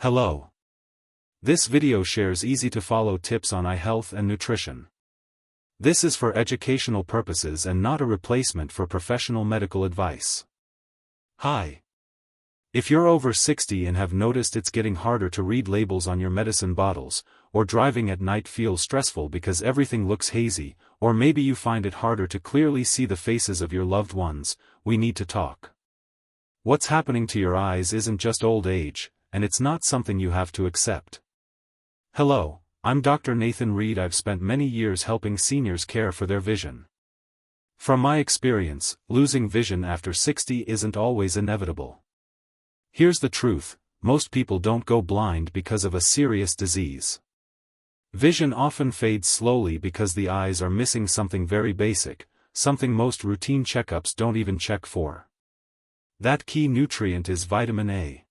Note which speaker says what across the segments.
Speaker 1: Hello. This video shares easy-to-follow tips on eye health and nutrition. This is for educational purposes and not a replacement for professional medical advice. Hi. If you're over 60 and have noticed it's getting harder to read labels on your medicine bottles, or driving at night feels stressful because everything looks hazy, or maybe you find it harder to clearly see the faces of your loved ones, we need to talk. What's happening to your eyes isn't just old age, and it's not something you have to accept. Hello, I'm Dr. Nathan Reed. I've spent many years helping seniors care for their vision. From my experience, losing vision after 60 isn't always inevitable. Here's the truth, most people don't go blind because of a serious disease. Vision often fades slowly because the eyes are missing something very basic, something most routine checkups don't even check for. That key nutrient is vitamin A.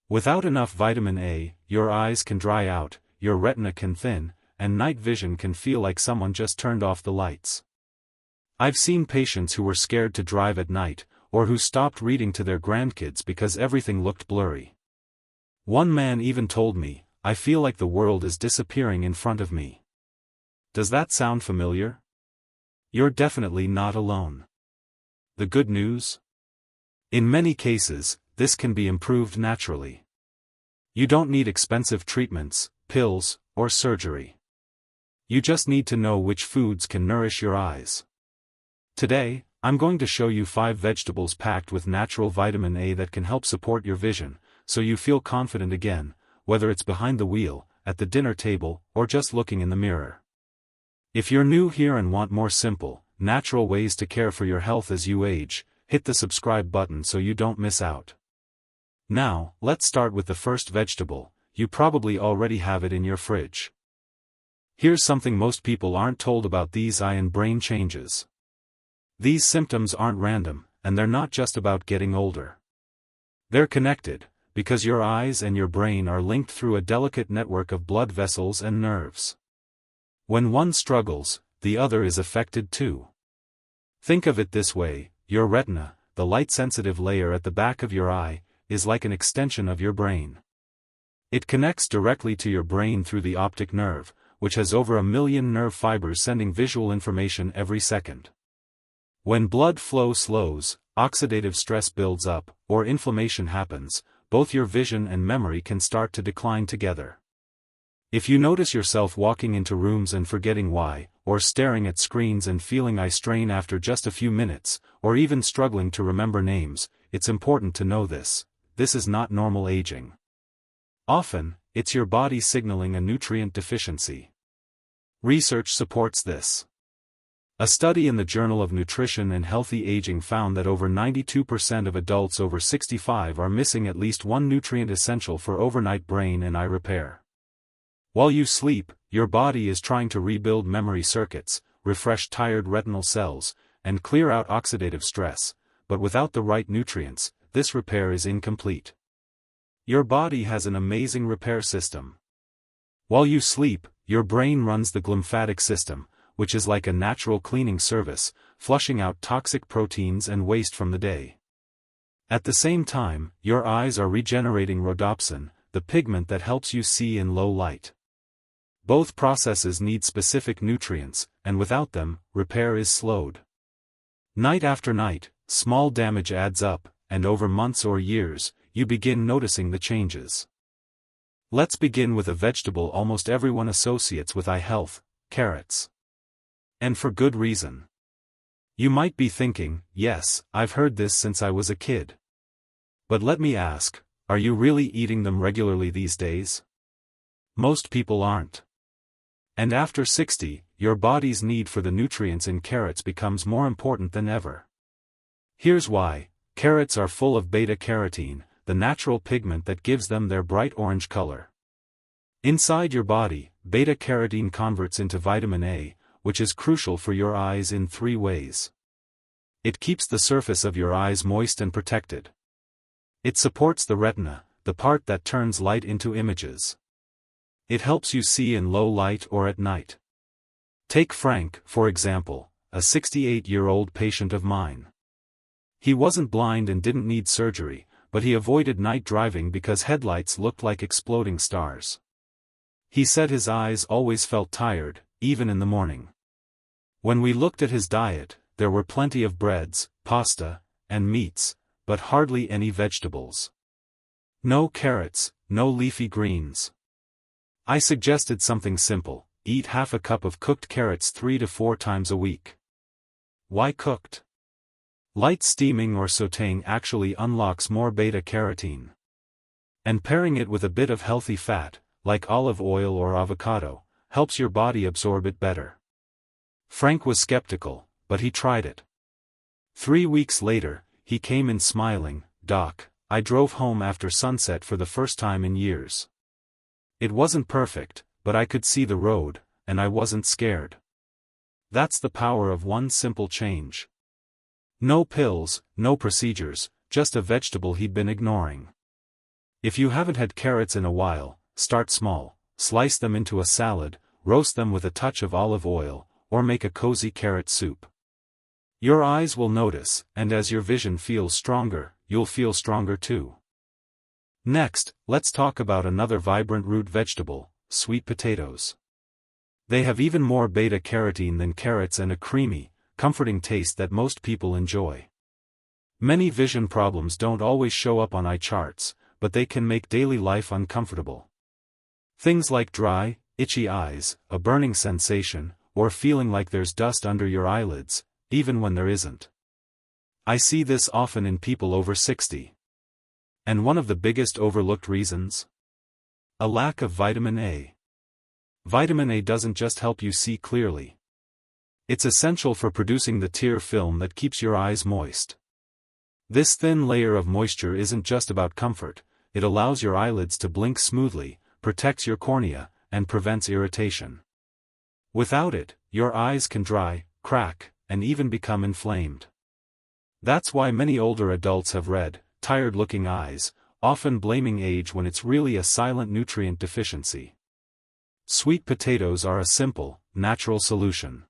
Speaker 1: Without enough vitamin A, your eyes can dry out, your retina can thin, and night vision can feel like someone just turned off the lights. I've seen patients who were scared to drive at night, or who stopped reading to their grandkids because everything looked blurry. One man even told me, "I feel like the world is disappearing in front of me." Does that sound familiar? You're definitely not alone. The good news? In many cases, this can be improved naturally. You don't need expensive treatments, pills, or surgery. You just need to know which foods can nourish your eyes. Today, I'm going to show you 5 vegetables packed with natural vitamin A that can help support your vision, so you feel confident again, whether it's behind the wheel, at the dinner table, or just looking in the mirror. If you're new here and want more simple, natural ways to care for your health as you age, hit the subscribe button so you don't miss out. Now, let's start with the first vegetable. You probably already have it in your fridge. Here's something most people aren't told about these eye and brain changes. These symptoms aren't random, and they're not just about getting older. They're connected, because your eyes and your brain are linked through a delicate network of blood vessels and nerves. When one struggles, the other is affected too. Think of it this way, your retina, the light-sensitive layer at the back of your eye, is like an extension of your brain. It connects directly to your brain through the optic nerve, which has over 1 million nerve fibers sending visual information every second. When blood flow slows, oxidative stress builds up, or inflammation happens, both your vision and memory can start to decline together. If you notice yourself walking into rooms and forgetting why, or staring at screens and feeling eye strain after just a few minutes, or even struggling to remember names, it's important to know this. This is not normal aging. Often, it's your body signaling a nutrient deficiency. Research supports this. A study in the Journal of Nutrition and Healthy Aging found that over 92% of adults over 65 are missing at least one nutrient essential for overnight brain and eye repair. While you sleep, your body is trying to rebuild memory circuits, refresh tired retinal cells, and clear out oxidative stress, but without the right nutrients, this repair is incomplete. Your body has an amazing repair system. While you sleep, your brain runs the glymphatic system, which is like a natural cleaning service, flushing out toxic proteins and waste from the day. At the same time, your eyes are regenerating rhodopsin, the pigment that helps you see in low light. Both processes need specific nutrients, and without them, repair is slowed. Night after night, small damage adds up, and over months or years, you begin noticing the changes. Let's begin with a vegetable almost everyone associates with eye health: carrots. And for good reason. You might be thinking, yes, I've heard this since I was a kid. But let me ask, are you really eating them regularly these days? Most people aren't. And after 60, your body's need for the nutrients in carrots becomes more important than ever. Here's why. Carrots are full of beta-carotene, the natural pigment that gives them their bright orange color. Inside your body, beta-carotene converts into vitamin A, which is crucial for your eyes in 3 ways. It keeps the surface of your eyes moist and protected. It supports the retina, the part that turns light into images. It helps you see in low light or at night. Take Frank, for example, a 68-year-old patient of mine. He wasn't blind and didn't need surgery, but he avoided night driving because headlights looked like exploding stars. He said his eyes always felt tired, even in the morning. When we looked at his diet, there were plenty of breads, pasta, and meats, but hardly any vegetables. No carrots, no leafy greens. I suggested something simple: eat half a cup of cooked carrots 3 to 4 times a week. Why cooked? Light steaming or sautéing actually unlocks more beta-carotene. And pairing it with a bit of healthy fat, like olive oil or avocado, helps your body absorb it better. Frank was skeptical, but he tried it. 3 weeks later, he came in smiling. "Doc, I drove home after sunset for the first time in years. It wasn't perfect, but I could see the road, and I wasn't scared." That's the power of one simple change. No pills, no procedures, just a vegetable he'd been ignoring. If you haven't had carrots in a while, start small: slice them into a salad, roast them with a touch of olive oil, or make a cozy carrot soup. Your eyes will notice, and as your vision feels stronger, you'll feel stronger too. Next, let's talk about another vibrant root vegetable: sweet potatoes. They have even more beta-carotene than carrots and a creamy, comforting taste that most people enjoy. Many vision problems don't always show up on eye charts, but they can make daily life uncomfortable. Things like dry, itchy eyes, a burning sensation, or feeling like there's dust under your eyelids, even when there isn't. I see this often in people over 60. And one of the biggest overlooked reasons? A lack of vitamin A. Vitamin A doesn't just help you see clearly. It's essential for producing the tear film that keeps your eyes moist. This thin layer of moisture isn't just about comfort, it allows your eyelids to blink smoothly, protects your cornea, and prevents irritation. Without it, your eyes can dry, crack, and even become inflamed. That's why many older adults have red, tired-looking eyes, often blaming age when it's really a silent nutrient deficiency. Sweet potatoes are a simple, natural solution.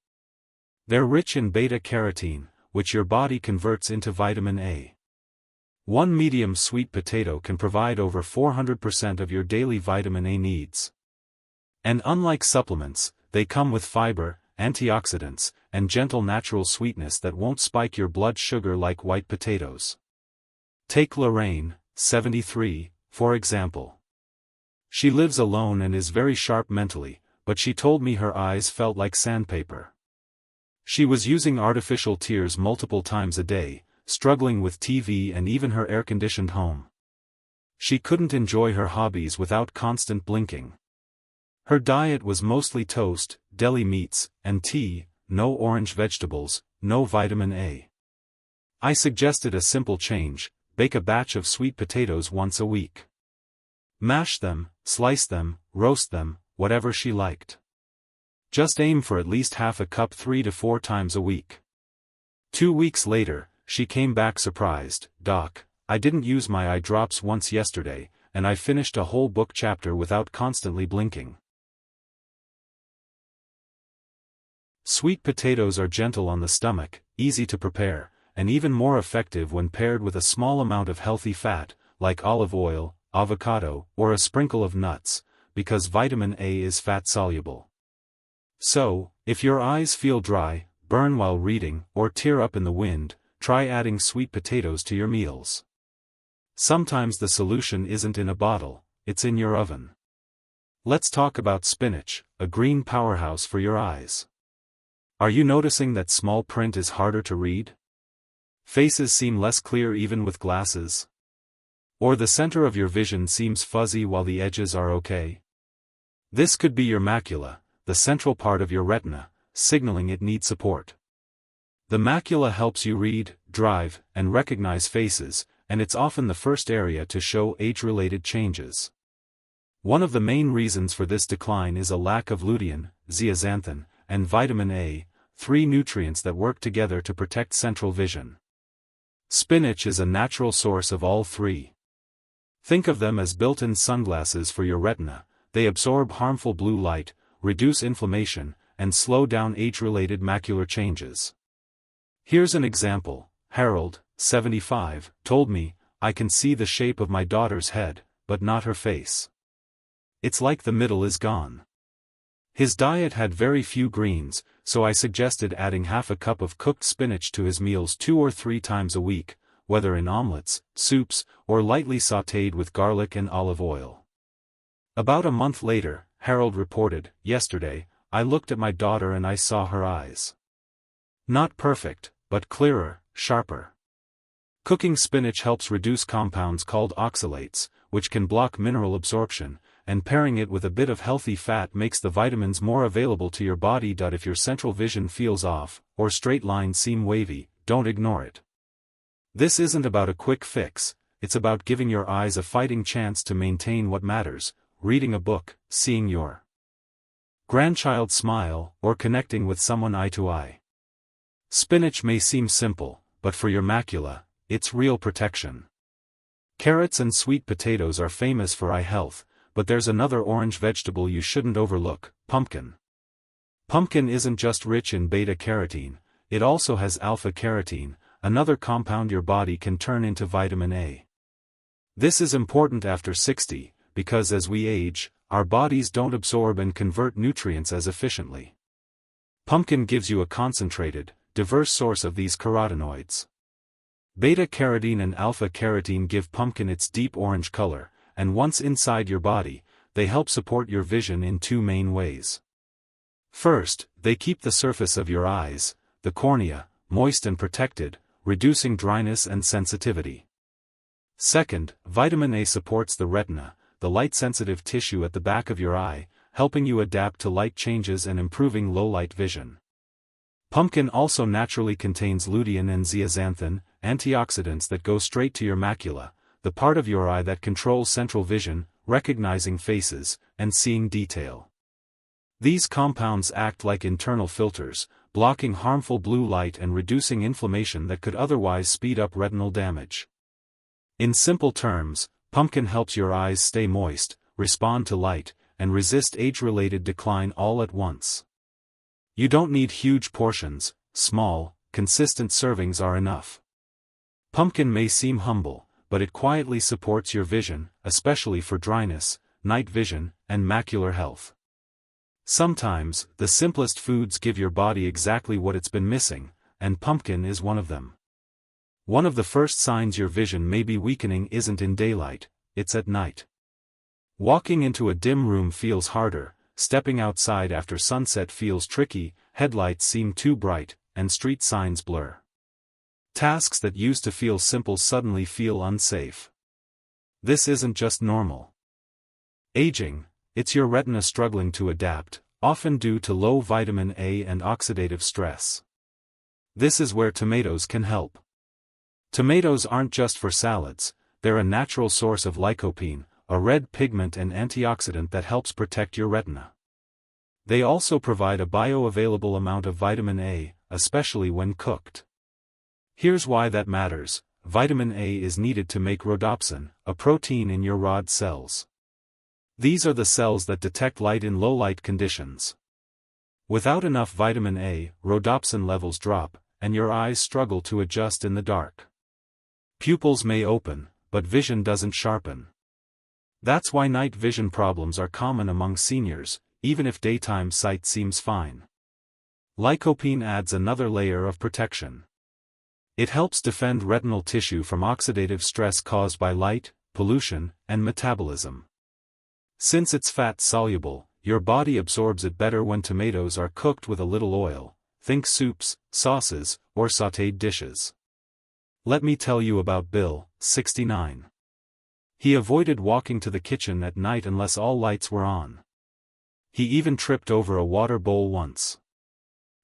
Speaker 1: They're rich in beta-carotene, which your body converts into vitamin A. One medium sweet potato can provide over 400% of your daily vitamin A needs. And unlike supplements, they come with fiber, antioxidants, and gentle natural sweetness that won't spike your blood sugar like white potatoes. Take Lorraine, 73, for example. She lives alone and is very sharp mentally, but she told me her eyes felt like sandpaper. She was using artificial tears multiple times a day, struggling with TV and even her air-conditioned home. She couldn't enjoy her hobbies without constant blinking. Her diet was mostly toast, deli meats, and tea, no orange vegetables, no vitamin A. I suggested a simple change: bake a batch of sweet potatoes once a week. Mash them, slice them, roast them, whatever she liked. Just aim for at least half a cup 3 to 4 times a week. 2 weeks later, she came back surprised. "Doc, I didn't use my eye drops once yesterday, and I finished a whole book chapter without constantly blinking." Sweet potatoes are gentle on the stomach, easy to prepare, and even more effective when paired with a small amount of healthy fat, like olive oil, avocado, or a sprinkle of nuts, because vitamin A is fat-soluble. So, if your eyes feel dry, burn while reading, or tear up in the wind, try adding sweet potatoes to your meals. Sometimes the solution isn't in a bottle, it's in your oven. Let's talk about spinach, a green powerhouse for your eyes. Are you noticing that small print is harder to read? Faces seem less clear even with glasses? Or the center of your vision seems fuzzy while the edges are okay? This could be your macula, the central part of your retina, signaling it needs support. The macula helps you read, drive, and recognize faces, and it's often the first area to show age-related changes. One of the main reasons for this decline is a lack of lutein, zeaxanthin, and vitamin A, 3 nutrients that work together to protect central vision. Spinach is a natural source of all 3. Think of them as built-in sunglasses for your retina. They absorb harmful blue light, reduce inflammation, and slow down age-related macular changes. Here's an example. Harold, 75, told me, I can see the shape of my daughter's head, but not her face. It's like the middle is gone. His diet had very few greens, so I suggested adding half a cup of cooked spinach to his meals 2 or 3 times a week, whether in omelets, soups, or lightly sautéed with garlic and olive oil. About a month later, Harold reported, "Yesterday, I looked at my daughter and I saw her eyes. Not perfect, but clearer, sharper." Cooking spinach helps reduce compounds called oxalates, which can block mineral absorption, and pairing it with a bit of healthy fat makes the vitamins more available to your body. If your central vision feels off, or straight lines seem wavy, don't ignore it. This isn't about a quick fix, it's about giving your eyes a fighting chance to maintain what matters: reading a book, seeing your grandchild smile, or connecting with someone eye to eye. Spinach may seem simple, but for your macula, it's real protection. Carrots and sweet potatoes are famous for eye health, but there's another orange vegetable you shouldn't overlook: pumpkin. Pumpkin isn't just rich in beta-carotene, it also has alpha-carotene, another compound your body can turn into vitamin A. This is important after 60, because as we age, our bodies don't absorb and convert nutrients as efficiently. Pumpkin gives you a concentrated, diverse source of these carotenoids. Beta-carotene and alpha-carotene give pumpkin its deep orange color, and once inside your body, they help support your vision in 2 main ways. First, they keep the surface of your eyes, the cornea, moist and protected, reducing dryness and sensitivity. Second, vitamin A supports the retina, the light-sensitive tissue at the back of your eye, helping you adapt to light changes and improving low-light vision. Pumpkin also naturally contains lutein and zeaxanthin, antioxidants that go straight to your macula, the part of your eye that controls central vision, recognizing faces, and seeing detail. These compounds act like internal filters, blocking harmful blue light and reducing inflammation that could otherwise speed up retinal damage. In simple terms, pumpkin helps your eyes stay moist, respond to light, and resist age-related decline all at once. You don't need huge portions, small, consistent servings are enough. Pumpkin may seem humble, but it quietly supports your vision, especially for dryness, night vision, and macular health. Sometimes, the simplest foods give your body exactly what it's been missing, and pumpkin is one of them. One of the first signs your vision may be weakening isn't in daylight, it's at night. Walking into a dim room feels harder, stepping outside after sunset feels tricky, headlights seem too bright, and street signs blur. Tasks that used to feel simple suddenly feel unsafe. This isn't just normal aging, it's your retina struggling to adapt, often due to low vitamin A and oxidative stress. This is where tomatoes can help. Tomatoes aren't just for salads, they're a natural source of lycopene, a red pigment and antioxidant that helps protect your retina. They also provide a bioavailable amount of vitamin A, especially when cooked. Here's why that matters: vitamin A is needed to make rhodopsin, a protein in your rod cells. These are the cells that detect light in low-light conditions. Without enough vitamin A, rhodopsin levels drop, and your eyes struggle to adjust in the dark. Pupils may open, but vision doesn't sharpen. That's why night vision problems are common among seniors, even if daytime sight seems fine. Lycopene adds another layer of protection. It helps defend retinal tissue from oxidative stress caused by light, pollution, and metabolism. Since it's fat-soluble, your body absorbs it better when tomatoes are cooked with a little oil. Think soups, sauces, or sautéed dishes. Let me tell you about Bill, 69. He avoided walking to the kitchen at night unless all lights were on. He even tripped over a water bowl once.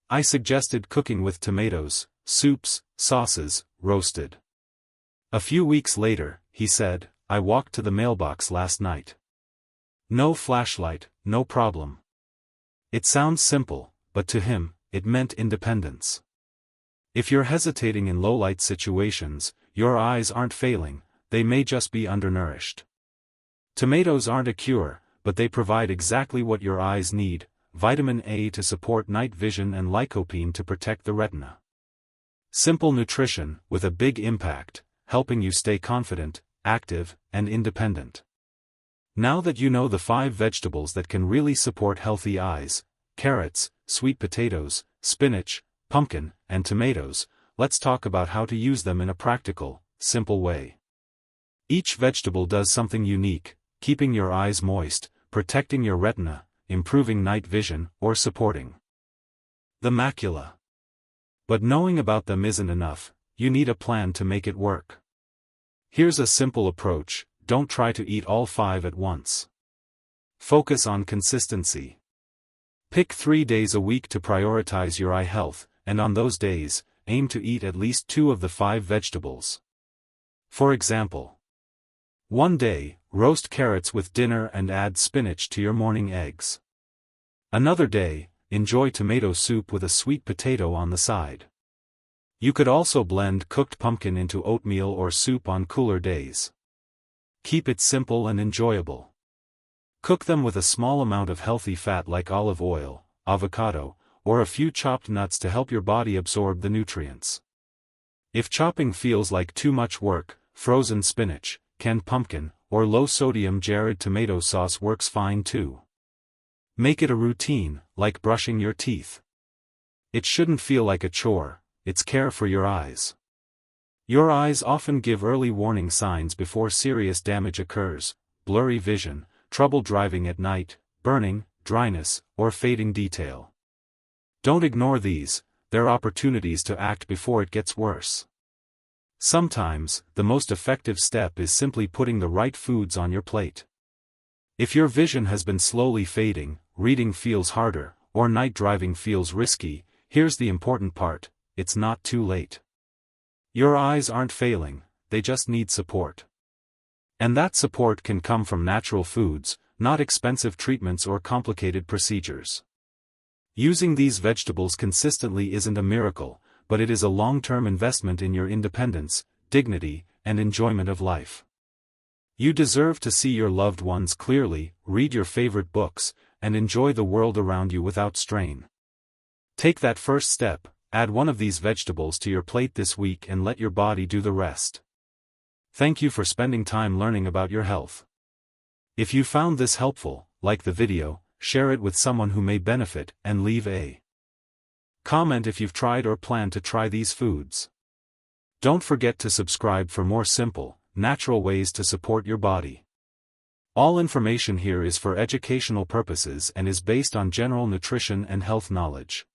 Speaker 1: I suggested cooking with tomatoes, soups, sauces, roasted. A few weeks later, he said, "I walked to the mailbox last night. No flashlight, no problem." It sounds simple, but to him, it meant independence. If you're hesitating in low-light situations, your eyes aren't failing, they may just be undernourished. Tomatoes aren't a cure, but they provide exactly what your eyes need: vitamin A to support night vision and lycopene to protect the retina. Simple nutrition, with a big impact. helping you stay confident, active, and independent. Now that you know the 5 vegetables that can really support healthy eyes: carrots, sweet potatoes, spinach, pumpkin, and tomatoes, let's talk about how to use them in a practical, simple way. Each vegetable does something unique, keeping your eyes moist, protecting your retina, improving night vision, or supporting the macula. But knowing about them isn't enough, you need a plan to make it work. Here's a simple approach: don't try to eat all 5 at once. Focus on consistency. Pick 3 days a week to prioritize your eye health, and on those days, aim to eat at least 2 of the 5 vegetables. For example, one day, roast carrots with dinner and add spinach to your morning eggs. Another day, enjoy tomato soup with a sweet potato on the side. You could also blend cooked pumpkin into oatmeal or soup on cooler days. Keep it simple and enjoyable. Cook them with a small amount of healthy fat like olive oil, avocado, or a few chopped nuts to help your body absorb the nutrients. If chopping feels like too much work, frozen spinach, canned pumpkin, or low-sodium jarred tomato sauce works fine too. Make it a routine, like brushing your teeth. It shouldn't feel like a chore, it's care for your eyes. Your eyes often give early warning signs before serious damage occurs: blurry vision, trouble driving at night, burning, dryness, or fading detail. Don't ignore these, they're opportunities to act before it gets worse. Sometimes, the most effective step is simply putting the right foods on your plate. If your vision has been slowly fading, reading feels harder, or night driving feels risky, here's the important part: it's not too late. Your eyes aren't failing, they just need support. And that support can come from natural foods, not expensive treatments or complicated procedures. Using these vegetables consistently isn't a miracle, but it is a long-term investment in your independence, dignity, and enjoyment of life. You deserve to see your loved ones clearly, read your favorite books, and enjoy the world around you without strain. Take that first step, add one of these vegetables to your plate this week and let your body do the rest. Thank you for spending time learning about your health. If you found this helpful, like the video, share it with someone who may benefit, and leave a comment if you've tried or plan to try these foods. Don't forget to subscribe for more simple, natural ways to support your body. All information here is for educational purposes and is based on general nutrition and health knowledge.